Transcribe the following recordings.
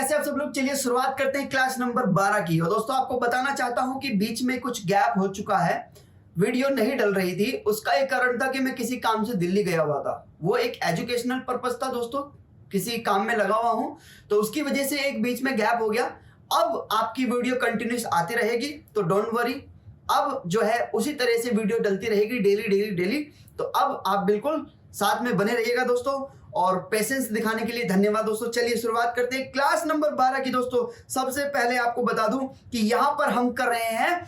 कैसे आप सब लोग। चलिए शुरुआत करते हैं क्लास नंबर 12 की। और दोस्तों आपको बताना चाहता हूं कि बीच में कुछ गैप हो चुका है, वीडियो नहीं डल रही थी। उसका एक कारण था कि मैं किसी काम से दिल्ली गया हुआ था। वो एक एजुकेशनल पर्पस था दोस्तों, किसी काम में लगा हुआ हूं, तो उसकी वजह से एक बीच में गैप हो गया। अब आपकी वीडियो कंटिन्यूस आती रहेगी, तो डोंट वरी। अब जो है उसी तरह से वीडियो डलती रहेगी डेली डेली डेली। तो अब आप बिल्कुल साथ में बने रहिएगा दोस्तों, और पेशेंस दिखाने के लिए धन्यवाद दोस्तों। चलिए शुरुआत करते हैं क्लास नंबर 12 की। दोस्तों सबसे पहले आपको बता दूं कि यहां पर हम कर रहे हैं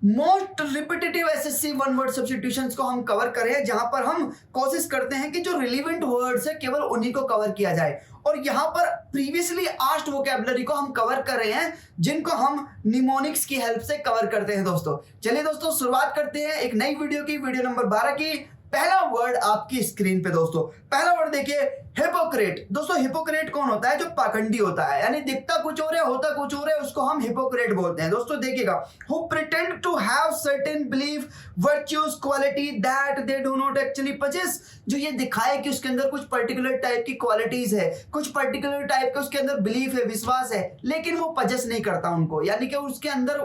most repetitive SSC one word substitutions को हम कवर कर रहे हैं, जहां पर हम कोशिश करते हैं कि जो रिलेवेंट वर्ड्स है केवल उन्हीं को कवर किया जाए। और यहां पर प्रीवियसली आस्क्ड वोकैबुलरी को हम कवर कर रहे हैं, जिनको हम निमोनिक्स की हेल्प से कवर करते हैं दोस्तों। चलिए दोस्तों शुरुआत करते हैं एक नई वीडियो की, वीडियो नंबर 12 की। पहला वर्ड आपकी स्क्रीन पे दोस्तों, पहला वर्ड देखिए हिपोक्रेट। दोस्तों हिपोक्रेट कौन होता है? जो पाखंडी होता है, यानी दिखता कुछ और है होता कुछ और है, उसको हम हिपोक्रेट बोलते हैं। दोस्तों देखिएगा, who pretend to have certain belief virtues quality that they do not actually possess. जो ये दिखाए कि उसके अंदर कुछ पर्टिकुलर टाइप की क्वालिटीज है, कुछ पर्टिकुलर टाइप का उसके अंदर बिलीफ है, विश्वास है, लेकिन वो पजेस नहीं करता उनको, यानी कि उसके अंदर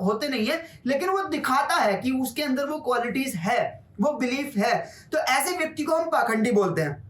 होते नहीं है, लेकिन वो दिखाता है कि उसके अंदर वो क्वालिटीज है, वो बिलीफ है। तो ऐसे व्यक्ति को हम पाखंडी बोलते हैं।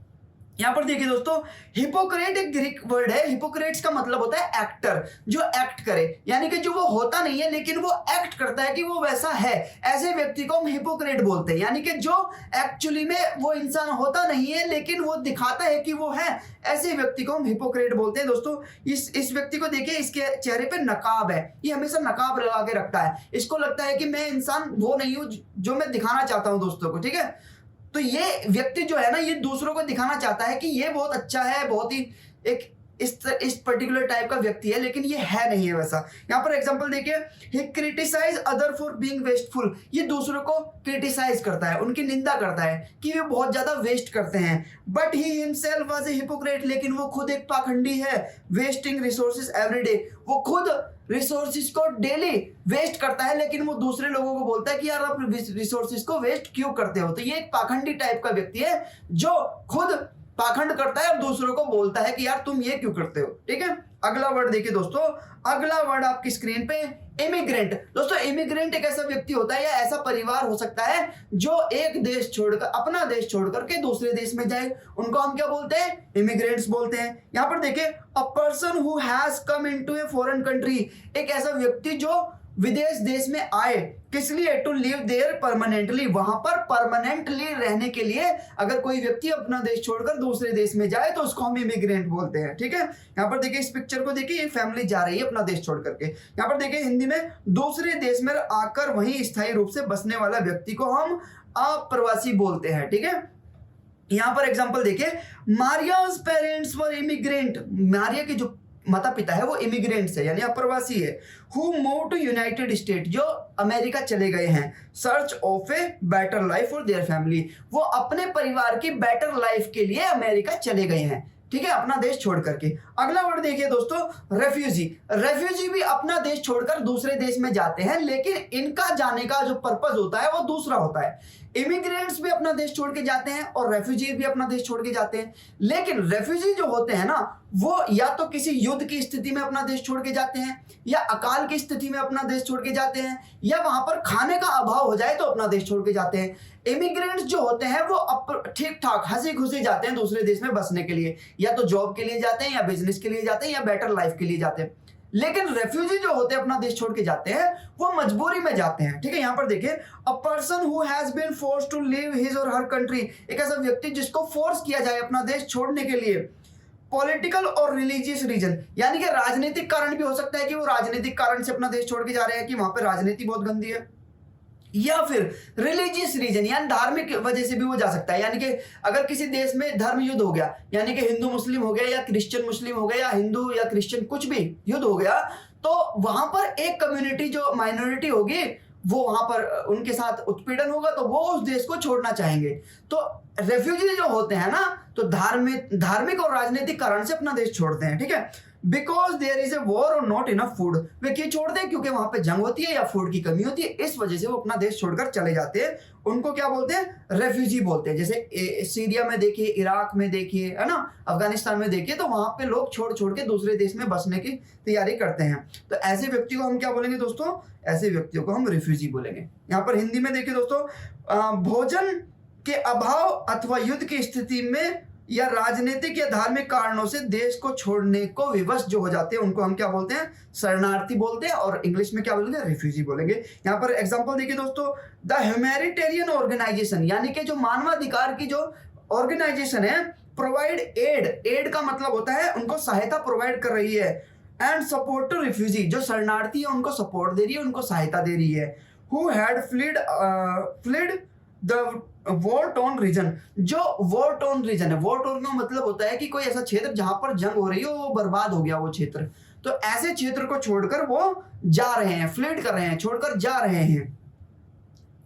यहां पर देखिए दोस्तों, हिपोक्रेट एक ग्रीक वर्ड है। हिपोक्रेट्स का मतलब होता है एक्टर, जो एक्ट करे, यानी कि जो वो होता नहीं है लेकिन वो एक्ट करता है कि वो वैसा है। ऐसे व्यक्ति को हम हिपोक्रेट बोलते हैं, यानी कि जो एक्चुअली में वो इंसान होता नहीं है लेकिन वो दिखाता है कि वो है, ऐसे व्यक्ति को हम हिपोक्रेट बोलते हैं। दोस्तों इस व्यक्ति को देखिए, इसके चेहरे पे नकाब है, ये हमेशा नकाब लगा के रखता है। इसको लगता है कि मैं इंसान वो नहीं हूं जो मैं दिखाना चाहता हूं दोस्तों को, ठीक है। तो ये व्यक्ति जो है ना, ये दूसरों को दिखाना चाहता है कि ये बहुत अच्छा है, बहुत ही एक इस पर्टिकुलर टाइप का व्यक्ति है, लेकिन ये है नहीं है वैसा। यहां पर एग्जांपल देखिए, he criticise other for being wasteful. ये दूसरों को क्रिटिसाइज करता है, उनकी निंदा करता है कि वे बहुत ज्यादा वेस्ट करते हैं। But he himself was a hypocrite, लेकिन वो खुद एक पाखंडी है। वेस्टिंग रिसोर्सेज एवरीडे, वो खुद रिसोर्सेज को डेली वेस्ट करता है, लेकिन वो दूसरे लोगों को बोलता है कि यार आप रिसोर्सेज को वेस्ट क्यों करते हो। तो ये एक पाखंडी टाइप का व्यक्ति है, जो खुद पाखंड करता है और दूसरों को बोलता है कि यार तुम ये क्यों करते हो, ठीक है। अगला वर्ड देखिए दोस्तों, अगला वर्ड आपकी स्क्रीन पे इमिग्रेंट। दोस्तों इमिग्रेंट एक ऐसा व्यक्ति होता है या ऐसा परिवार हो सकता है जो एक देश छोड़कर, अपना देश छोड़कर के दूसरे देश में जाए, उनको हम क्या बोलते हैं? इमिग्रेंट्स बोलते हैं। यहां पर देखिए, a person who has come into a foreign country, एक ऐसा व्यक्ति जो विदेश देश में आए, किस लिए? टू लिव देयर परमानेंटली, वहां पर परमानेंटली रहने के लिए अगर कोई व्यक्ति अपना देश छोड़कर दूसरे देश में जाए तो उसको हम इमिग्रेंट बोलते हैं, ठीक है। यहां पर देखिए, इस पिक्चर को देखिए, ये फैमिली जा रही है अपना देश छोड़ करके। यहां पर देखिए हिंदी में, दूसरे देश में आकर वहीं स्थायी रूप से बसने वाला व्यक्ति को हम अप्रवासी बोलते हैं, ठीक है। यहां पर एग्जांपल देखिए, Maria's parents were immigrant. Maria के जो माता पिता है वो इमिग्रेंट्स है, यानी अप्रवासी है। Who move to United State, जो अमेरिका चले गए हैं। Search of a better life for their family, वो अपने परिवार की बेटर लाइफ के लिए अमेरिका चले गए हैं, ठीक है, अपना देश छोड़ करके। अगला वर्ड देखिए दोस्तों, रेफ्यूजी। रेफ्यूजी भी अपना देश छोड़कर दूसरे देश में जाते हैं, लेकिन इनका जाने का जो पर्पस होता है वो दूसरा होता है। इमिग्रेंट्स भी अपना देश छोड़ के जाते हैं और रेफ्यूजी भी अपना देश छोड़ के जाते हैं, लेकिन रेफ्यूजी जो होते हैं ना, वो या तो किसी युद्ध की स्थिति में अपना देश छोड़ के जाते हैं, या अकाल की स्थिति में अपना देश छोड़ के जाते हैं, या वहां पर खाने का अभाव हो जाए तो अपना देश छोड़ के जाते हैं। इमिग्रेंट्स जो होते हैं वो ठीक ठाक हंसी खुशी जाते हैं दूसरे देश में बसने के लिए, या तो जॉब के लिए जाते हैं, या बिजनेस के लिए जाते हैं, या बेटर लाइफ के लिए जाते हैं। लेकिन रेफ्यूजी जो होते हैं अपना देश छोड़ के जाते हैं, वो मजबूरी में जाते हैं, ठीक है। यहां पर देखिए, a person who has been forced to leave his or her country, एक ऐसा व्यक्ति जिसको फोर्स किया जाए अपना देश छोड़ने के लिए। पॉलिटिकल और रिलीजियस रीजन, यानी कि राजनीतिक कारण भी हो सकता है कि वो राजनीतिक कारण से अपना देश छोड़ के जा रहे हैं कि वहां पर राजनीति बहुत गंदी है, या फिर रिलीजियस रीजन, यानी धार्मिक वजह से भी वो जा सकता है। यानी कि अगर किसी देश में धर्म युद्ध हो गया, यानी कि हिंदू मुस्लिम हो गया, या क्रिश्चियन मुस्लिम हो गया, या हिंदू या क्रिश्चियन कुछ भी युद्ध हो गया, तो वहां पर एक कम्युनिटी जो माइनॉरिटी होगी, वो वहां पर उनके साथ उत्पीड़न होगा, तो वो उस देश को छोड़ना चाहेंगे। तो रेफ्यूजी जो होते हैं ना, तो धार्मिक और राजनीतिक कारण से अपना देश छोड़ते हैं, ठीक है। Because there is a war or not enough food. वे क्यों छोड़ते हैं? क्योंकि वहां पे जंग होती है या फूड की कमी होती है, इस वजह से वो अपना देश छोड़कर चले जाते हैं। उनको क्या बोलते हैं? रेफ्यूजी बोलते हैं। जैसे सीरिया में देखिए, इराक में देखिए, है ना, अफगानिस्तान में देखिए, तो वहां पे लोग छोड़ छोड़ के दूसरे देश में बसने की तैयारी करते हैं। तो ऐसे व्यक्ति को हम क्या बोलेंगे दोस्तों? ऐसे व्यक्तियों को हम रिफ्यूजी बोलेंगे। यहाँ पर हिंदी में देखिए दोस्तों, भोजन के अभाव अथवा युद्ध की स्थिति में या राजनीतिक या धार्मिक कारणों से देश को छोड़ने को विवश जो हो जाते हैं, उनको हम क्या बोलते हैं? शरणार्थी बोलते हैं, और इंग्लिश में क्या बोलेंगे? रिफ्यूजी बोलेंगे। यहाँ पर एग्जांपल देखिए दोस्तों, द ह्यूमैनिटेरियन ऑर्गेनाइजेशन, यानी कि जो मानवाधिकार की जो ऑर्गेनाइजेशन है, प्रोवाइड एड, एड का मतलब होता है उनको सहायता प्रोवाइड कर रही है, एंड सपोर्ट टू रिफ्यूजी, जो शरणार्थी है उनको सपोर्ट दे रही है, उनको सहायता दे रही है। Who had fled the war torn region, जो वॉर टोन रीजन है, वॉर टोन का मतलब होता है कि कोई ऐसा क्षेत्र जहां पर जंग हो रही हो, वो बर्बाद हो गया वो क्षेत्र, तो ऐसे क्षेत्र को छोड़कर वो जा रहे हैं, फ्लीड कर रहे हैं, छोड़कर जा रहे हैं।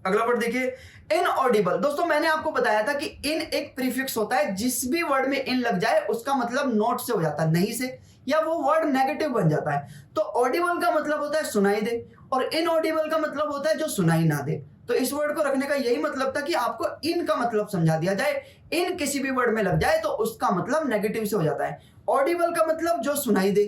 अगला वर्ड देखिए, इनऑडिबल। दोस्तों मैंने आपको बताया था कि इन एक प्रीफिक्स होता है, जिस भी वर्ड में इन लग जाए उसका मतलब नॉट से हो जाता है, नहीं से, या वो वर्ड नेगेटिव बन जाता है। तो ऑडिबल का मतलब होता है सुनाई दे, और इनऑडिबल का मतलब होता है जो सुनाई ना दे। तो इस वर्ड को रखने का यही मतलब था कि आपको इन का मतलब समझा दिया जाए। इन किसी भी वर्ड में लग जाए तो उसका मतलब नेगेटिव से हो जाता है। ऑडिबल का मतलब जो सुनाई दे,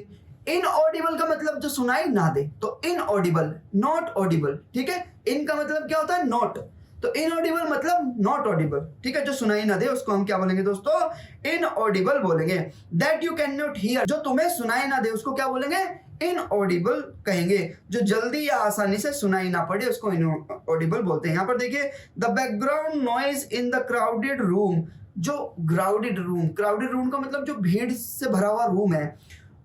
इनऑडिबल का मतलब जो सुनाई ना दे। तो इनऑडिबल, नॉट ऑडिबल, ठीक है। इन का मतलब क्या होता है? नॉट। तो इनऑडिबल मतलब नॉट ऑडिबल, ठीक है, जो सुनाई ना दे उसको हम क्या बोलेंगे दोस्तों? इनऑडिबल बोलेंगे। That you can not here, जो तुम्हें सुनाई ना दे उसको क्या बोलेंगे? इनऑडिबल कहेंगे। जो जल्दी या आसानी से सुनाई ना पड़े उसको इनऑडिबल बोलते हैं। यहाँ पर देखिए, the background noise in the crowded room, जो क्राउडेड रूम का मतलब जो भीड़ से भरा हुआ रूम है,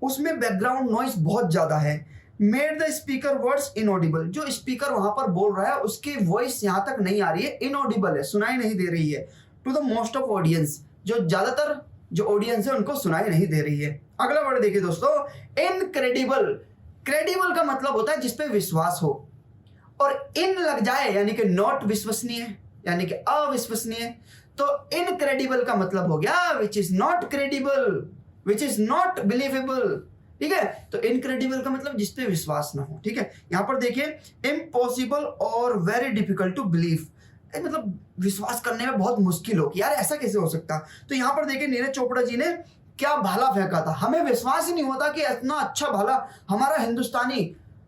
उसमें बैकग्राउंड नॉइज बहुत ज्यादा है। Made the speaker words inaudible, जो स्पीकर वहां पर बोल रहा है उसकी वॉइस यहां तक नहीं आ रही है, इनऑडिबल है, सुनाई नहीं दे रही है। To the most of audience, जो ज्यादातर जो ऑडियंस है उनको सुनाई नहीं दे रही है। अगला वर्ड देखिए दोस्तों, इनक्रेडिबल। क्रेडिबल का मतलब होता है जिसपे विश्वास हो, और इन लग जाए यानी कि नॉट विश्वसनीय, यानी कि अविश्वसनीय। तो इनक्रेडिबल का मतलब हो गया which is not credible, which is not believable, ठीक है। तो इनक्रेडिबल का मतलब जिसपे विश्वास ना हो, ठीक है। यहां पर देखिए, इम्पॉसिबल और वेरी डिफिकल्ट टू बिलीव, मतलब विश्वास करने में बहुत मुश्किल हो कि यार ऐसा कैसे हो सकता। तो यहां पर देखिए, नीरज चोपड़ा जी ने क्या भाला फेंका था, हमें विश्वास ही नहीं होता कि इतना अच्छा भाला हमारा हिंदुस्तानी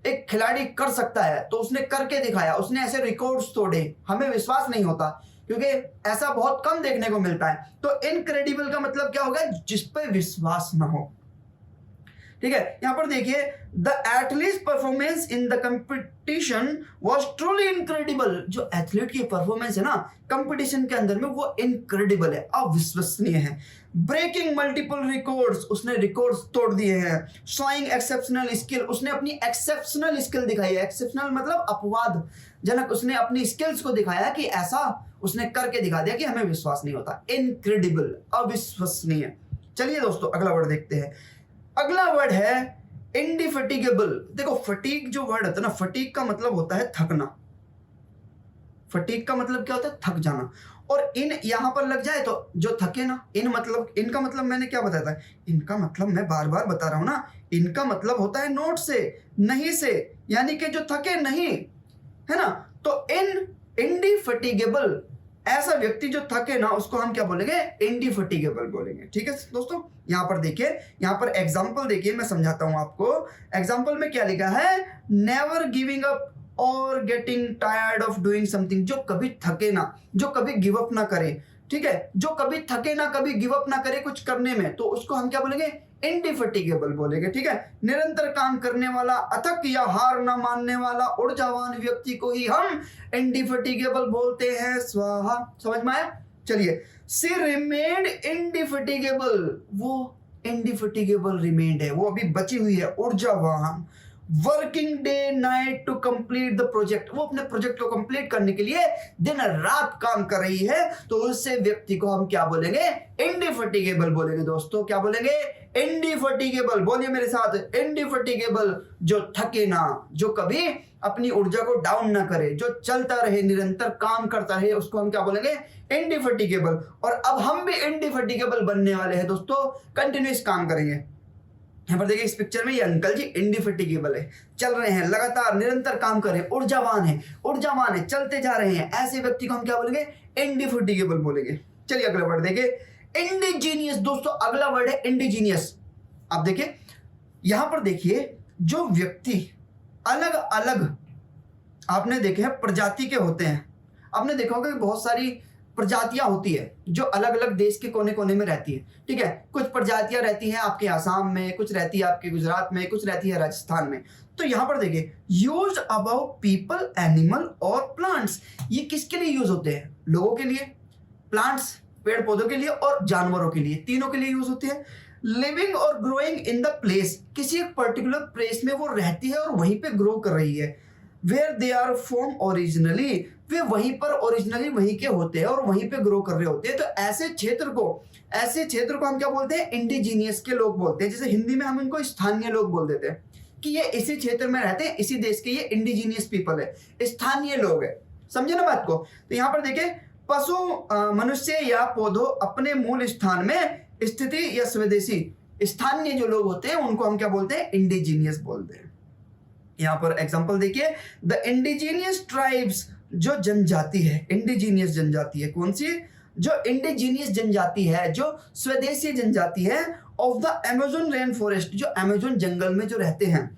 एक खिलाड़ी कर सकता है। तो उसने करके दिखाया, उसने ऐसे रिकॉर्ड्स तोड़े, हमें विश्वास नहीं होता क्योंकि ऐसा बहुत कम देखने को मिलता है। तो इनक्रेडिबल का मतलब क्या होगा? जिस पे विश्वास ना हो, ठीक है। यहां पर देखिए, the athlete performance in the competition was truly incredible, जो एथलीट की परफॉर्मेंस है ना कंपटीशन के अंदर में, वो इनक्रेडिबल है, अविश्वसनीय है। ब्रेकिंग मल्टीपल रिकॉर्ड्स, उसने रिकॉर्ड्स तोड़ दिए हैं। शोइंग एक्सेप्शनल स्किल, उसने अपनी एक्सेप्शनल स्किल दिखाई है। एक्सेप्शनल मतलब अपवाद जनक, उसने अपनी स्किल्स को दिखाया कि ऐसा उसने करके दिखा दिया कि हमें विश्वास नहीं होता। इनक्रेडिबल, अविश्वसनीय। चलिए दोस्तों अगला वर्ड देखते हैं। अगला वर्ड है इंडिफेटिगेबल। देखो फटीग जो वर्ड होता है ना, फटीग का मतलब होता है थकना। फटीग का मतलब क्या होता है? थक जाना। और इन यहां पर लग जाए तो जो थके ना, इन मतलब, इनका मतलब मैंने क्या बताया था? इनका मतलब मैं बार बार बता रहा हूं ना, इनका मतलब होता है नोट से, नहीं से, यानी कि जो थके नहीं, है ना। तो इंडिफेटिगेबल, ऐसा व्यक्ति जो थके ना उसको हम क्या बोलेंगे? इंडिफेटिगेबल बोलेंगे, ठीक है दोस्तों। यहां पर देखिए, यहां पर एग्जांपल देखिए, मैं समझाता हूं आपको। एग्जांपल में क्या लिखा है? नेवर गिविंग अप और getting tired of doing something, जो कभी थके ना, जो कभी गिव अप ना करे, ठीक है, जो कभी थके ना, कभी गिव अप ना करे कुछ करने में, तो उसको हम क्या बोलेंगे? इंडिफेटिगेबल बोलेंगे, ठीक है। निरंतर काम करने वाला, अथक या हार ना मानने वाला ऊर्जावान व्यक्ति को ही हम इंडिफेटिगेबल बोलते हैं। स्वाहा, समझ में आया? चलिए, शी रिमेन्ड इंडिफेटिगेबल, वो इंडिफेटिगेबल रिमेन्ड है, वो अभी बची हुई है, ऊर्जावान। Working day night to complete the project, वो अपने प्रोजेक्ट को कंप्लीट करने के लिए दिन रात काम कर रही है, तो उससे व्यक्ति को हम क्या बोलेंगे? इंडिफेटिगेबल बोलेंगे दोस्तों। क्या बोलेंगे? इंडिफेटिगेबल। बोलिए मेरे साथ, इंडिफेटिगेबल, जो थके ना, जो कभी अपनी ऊर्जा को डाउन ना करे, जो चलता रहे, निरंतर काम करता रहे, उसको हम क्या बोलेंगे? इंडिफेटिगेबल। और अब हम भी इंडिफेटिगेबल बनने वाले हैं दोस्तों, कंटिन्यूअस काम करेंगे। यहाँ पर देखिए इस पिक्चर में ये अंकल जी इंडिफेटिगेबल है, चल रहे हैं लगातार, निरंतर काम कर रहे हैं, ऊर्जावान है, चलते जा रहे हैं, ऐसे व्यक्ति को हम क्या बोलेंगे? इंडिफेटिगेबल बोलेंगे। चलिए अगला वर्ड देखिए, इंडिजीनियस। दोस्तों अगला वर्ड है इंडिजीनियस। आप देखिए यहां पर देखिए, जो व्यक्ति अलग अलग आपने देखे हैं प्रजाति के होते हैं, आपने देखा होगा कि बहुत सारी प्रजातियां होती है जो अलग अलग देश के कोने कोने में रहती है, ठीक है। कुछ प्रजातियां रहती हैं आपके आसाम में, कुछ रहती है आपके गुजरात में, कुछ रहती है राजस्थान में। तो यहां पर देखिए, यूज अबाउट पीपल, एनिमल और प्लांट्स, ये किसके लिए यूज होते हैं? लोगों के लिए, प्लांट्स पेड़ पौधों के लिए, और जानवरों के लिए, तीनों के लिए यूज होते हैं। लिविंग और ग्रोइंग इन द प्लेस, किसी एक पर्टिकुलर प्लेस में वो रहती है और वहीं पे ग्रो कर रही है। Where they are from originally, वे वहीं पर ओरिजिनली वहीं के होते हैं और वहीं पे ग्रो कर रहे होते हैं। तो ऐसे क्षेत्र को हम क्या बोलते हैं? इंडिजीनियस के लोग बोलते हैं। जैसे हिंदी में हम इनको स्थानीय लोग बोल देते हैं कि ये इसी क्षेत्र में रहते हैं, इसी देश के, ये इंडिजीनियस पीपल है, स्थानीय लोग है। समझे ना बात को? तो यहाँ पर देखिए, पशु, मनुष्य या पौधों अपने मूल स्थान में स्थिति या स्वदेशी, स्थानीय जो लोग होते हैं उनको हम क्या बोलते हैं? इंडिजीनियस बोलते हैं। यहां पर एग्जांपल देखिए, द इंडिजीनियस ट्राइब्स, जो जनजाति है, इंडिजीनियस जनजाति है। कौन सी? जो इंडिजीनियस जनजाति है, जो स्वदेशी जनजाति है, of the Amazon rain forest, जो अमेज़न जंगल में जो रहते हैं,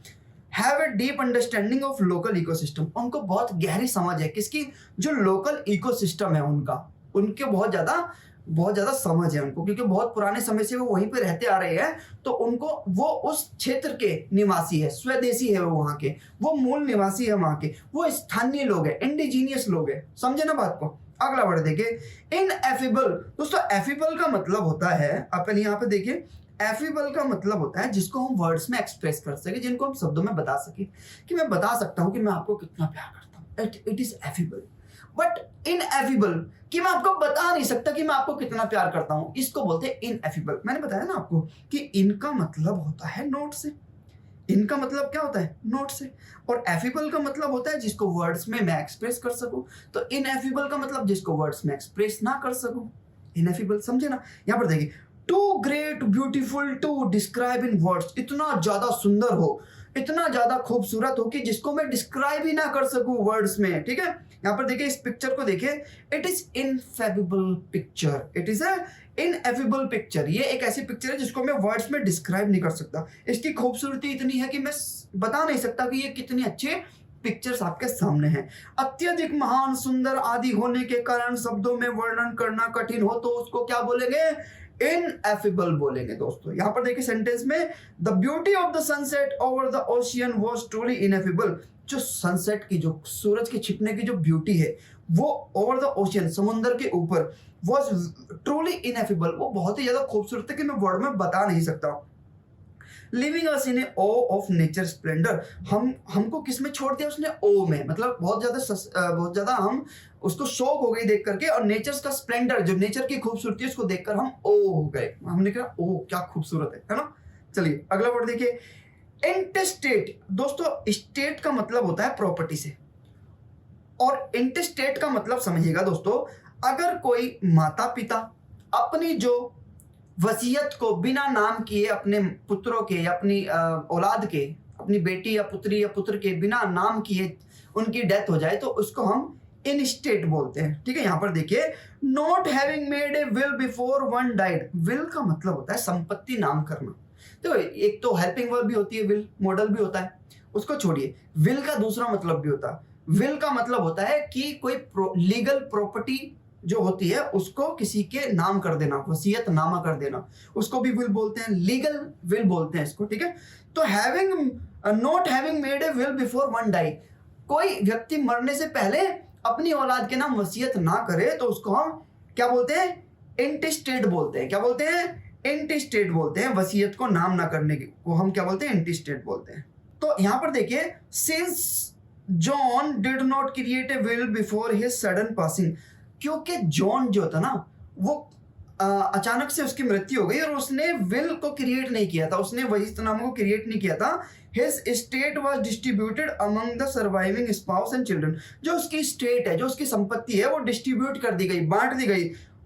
have a deep understanding of local ecosystem, उनको बहुत गहरी समझ है किसकी? जो लोकल इकोसिस्टम है उनका, उनके बहुत ज्यादा समझ है उनको, क्योंकि बहुत पुराने समय से वो वहीं पे रहते आ रहे हैं। तो उनको, वो उस क्षेत्र के निवासी है, स्वदेशी है वो वहां के, वो मूल निवासी है वहां के, वो स्थानीय लोग है, इंडिजीनियस लोग है। समझे ना बात को? अगला वर्ड देखिए, इनएफेबल। दोस्तों एफेबल का मतलब होता है, आप पहले यहाँ पे देखिए, एफेबल का मतलब होता है जिसको हम वर्ड्स में एक्सप्रेस कर सके, जिनको हम शब्दों में बता सके, कि मैं बता सकता हूं कि मैं आपको कितना प्यार करता हूं। It is affable. But ineffable, कि मैं आपको बता नहीं सकता कि मैं आपको कितना प्यार करता हूं, इसको बोलते हैं इनएफेबल। मैंने बताया ना आपको कि इनका मतलब होता है नोट से, इनका मतलब क्या होता है? नोट से। और एफेबल का मतलब होता है जिसको वर्ड्स में मैं एक्सप्रेस कर सकूं। तो इनएफेबल का मतलब जिसको वर्ड्स में एक्सप्रेस ना कर सकूं, इनएफेबल। समझे ना? यहां पर देखिए, too great beautiful to describe in words, इतना ज्यादा सुंदर हो, इतना ज्यादा खूबसूरत हो कि जिसको मैं डिस्क्राइब ही ना कर सकूं वर्ड्स में, ठीक है। यहां पर देखिए, इस पिक्चर को देखिए, it is ineffable picture, it is ineffable picture. ये एक ऐसी पिक्चर है जिसको मैं वर्ड्स में डिस्क्राइब नहीं कर सकता। इसकी खूबसूरती इतनी है कि मैं बता नहीं सकता कि ये कितने अच्छे पिक्चर्स आपके सामने हैं। अत्यधिक महान, सुंदर आदि होने के कारण शब्दों में वर्णन करना कठिन हो तो उसको क्या बोलेंगे? इनएफेबल बोलेंगे। दोस्तों यहां पर देखिए सेंटेंस में, the beauty of the sunset over the ocean was truly ineffable. जो सनसेट की, जो सूरज के छिपने की जो ब्यूटी है, वो ओवर द ओशियन, समुद्र के ऊपर, वाज ट्रूली इनएफेबल, वो बहुत ही ज्यादा खूबसूरत है कि मैं वर्ड में बता नहीं सकता। Living us in a awe of nature splendour, हमको किस में छोड़ दिया उसने? ओ में, मतलब बहुत ज्यादा हम उसको शौक हो गई देख करके, और नेचर का स्प्लेंडर, जो नेचर की खूबसूरती उसको देखकर हम ओ हो गए, हमने कहा ओ क्या खूबसूरत है ना। चलिए अगला वर्ड देखिए, इंटेस्टेट। दोस्तों स्टेट का मतलब होता है प्रॉपर्टी से, और इंटेस्टेट का मतलब समझिएगा दोस्तों, अगर कोई माता पिता अपनी जो वसीयत को बिना नाम किए अपने पुत्रों के या अपनी औलाद के, अपनी बेटी या पुत्री या पुत्र के बिना नाम किए उनकी डेथ हो जाए तो उसको हम इन स्टेट बोलते हैं, ठीक है। यहां पर देखिए, not having made a will before one died. Will का मतलब होता है संपत्ति नाम करना। तो एक तो हेल्पिंग वर्ब भी होती है विल, मॉडल भी होता है, उसको छोड़िए। विल का दूसरा मतलब भी होता है। विल का मतलब होता है कि कोई लीगल प्रॉपर्टी जो होती है उसको किसी के नाम कर देना, वसीयत नामा कर देना, उसको भी विल बोलते हैं, लीगल विल बोलते हैं इसको, ठीक है। तो having, not having made a will before one die, कोई व्यक्ति मरने से पहले अपनी औलाद के नाम वसीयत ना करे तो उसको हम क्या बोलते हैं? इंटेस्टेट बोलते हैं। क्या बोलते हैं? इंटेस्टेट बोलते हैं। वसीयत को नाम ना करने को हम क्या बोलते हैं? इंटेस्टेट बोलते हैं। तो यहां पर देखिए, since John did not create a will before his sudden passing, क्योंकि जॉन जो था ना, वो अचानक से उसकी मृत्यु हो गई और उसने विल को क्रिएट नहीं किया था, उसने वसीयतनामा को क्रिएट नहीं किया था। His estate was distributed among the surviving spouse and children, जो उसकी स्टेट है, जो उसकी संपत्ति है, वो डिस्ट्रीब्यूट कर दी गई, बांट दी गई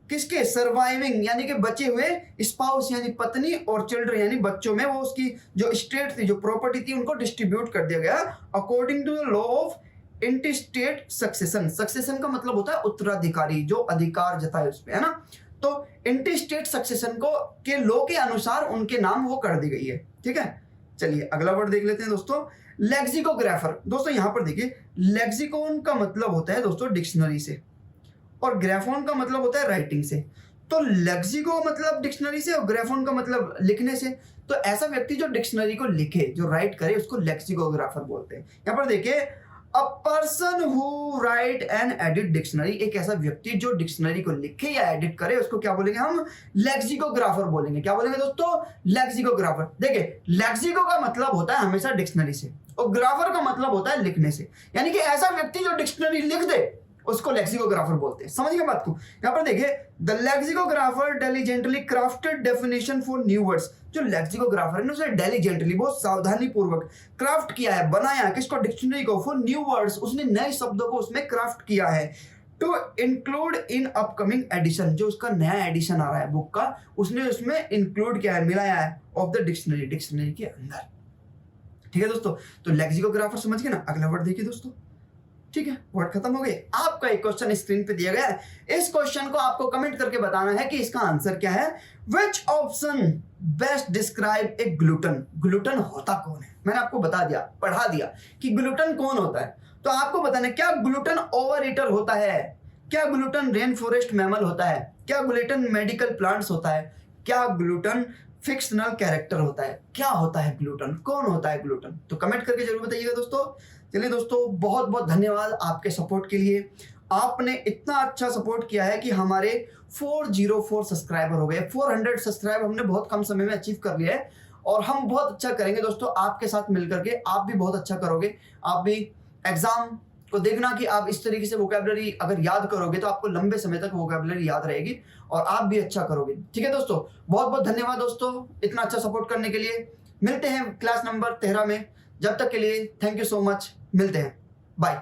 किसके सर्वाइविंग यानी कि बचे हुए स्पाउस यानी पत्नी और चिल्ड्रन यानी बच्चों में वो उसकी जो स्टेट थी जो प्रॉपर्टी थी उनको डिस्ट्रीब्यूट कर दिया गया according to the law of intestate succession. Succession का मतलब होता है उत्तराधिकारी जो अधिकार जताए उस पे, है ना। तो इंटरस्टेट सक्सेशन को के लॉ के अनुसार उनके नाम वो कर दी गई है, ठीक है। चलिए अगला वर्ड देख लेते हैं दोस्तों, लेक्सिकोग्राफर। दोस्तों यहां पर देखिए लेक्सिकोन का मतलब होता है दोस्तों डिक्शनरी से और ग्राफोन का मतलब होता है राइटिंग से। तो लेक्सिको मतलब डिक्शनरी से और ग्राफोन का मतलब लिखने से। तो ऐसा व्यक्ति जो डिक्शनरी को लिखे जो राइट करे उसको लेक्सिकोग्राफर बोलते हैं। यहां पर देखिए a person who right and edit dictionary, एक ऐसा व्यक्ति जो डिक्शनरी को लिखे या एडिट करे उसको क्या बोलेंगे हम, लेक्सिकोग्राफर बोलेंगे। क्या बोलेंगे दोस्तों, लेक्सिकोग्राफर। देखिए लेक्सिको का मतलब होता है हमेशा डिक्शनरी से और ग्राफर का मतलब होता है लिखने से, यानी कि ऐसा व्यक्ति जो डिक्शनरी लिख दे उसको लेक्सिकोग्राफर बोलते हैं। समझ गए बात को। यहां पर देखिए the lexicographer diligently crafted definition for new words. जो लेक्सिकोग्राफर है ना उसे डिलिजेंटली बहुत सावधानी पूर्वक क्राफ्ट किया है, बनाया किसको, डिक्शनरी को, फॉर न्यू वर्ड्स उसने नए शब्दों को उसमें क्राफ्ट किया है to include in upcoming edition. जो उसका नया एडिशन आ रहा है बुक का उसने उसमें इंक्लूड किया है, मिलाया है ऑफ द डिक्शनरी, डिक्शनरी के अंदर। ठीक है दोस्तों, तो लेक्सिकोग्राफर समझ गए ना। अगला वर्ड देखिए दोस्तों, ठीक है वर्ड खत्म हो गए। आपका एक क्वेश्चन स्क्रीन पे दिया गया है, इस क्वेश्चन को आपको कमेंट करके बताना है कि इसका आंसर क्या है। Which option best describe A gluten. Gluten होता कौन है, मैंने आपको बता दिया, पढ़ा दिया कि ग्लूटन कौन होता है। तो आपको बताना है क्या ग्लूटन ओवर ईटर होता है, क्या ग्लूटन रेन फॉरेस्ट मैमल होता है, क्या ग्लूटन मेडिकल प्लांट्स होता है, क्या ग्लूटन फिक्शनल कैरेक्टर होता है, क्या होता है ग्लूटन, कौन होता है ग्लूटन। तो कमेंट करके जरूर बताइएगा दोस्तों। चलिए दोस्तों बहुत बहुत धन्यवाद आपके सपोर्ट के लिए। आपने इतना अच्छा सपोर्ट किया है कि हमारे 404 सब्सक्राइबर हो गए। 400 सब्सक्राइबर हमने बहुत कम समय में अचीव कर लिया है और हम बहुत अच्छा करेंगे दोस्तों आपके साथ मिलकर के। आप भी बहुत अच्छा करोगे, आप भी एग्जाम को देखना कि आप इस तरीके से वोकैबुलरी अगर याद करोगे तो आपको लंबे समय तक वोकैबुलरी याद रहेगी और आप भी अच्छा करोगे। ठीक है दोस्तों, बहुत बहुत धन्यवाद दोस्तों इतना अच्छा सपोर्ट करने के लिए। मिलते हैं क्लास नंबर 13 में, जब तक के लिए थैंक यू सो मच, मिलते हैं, बाय।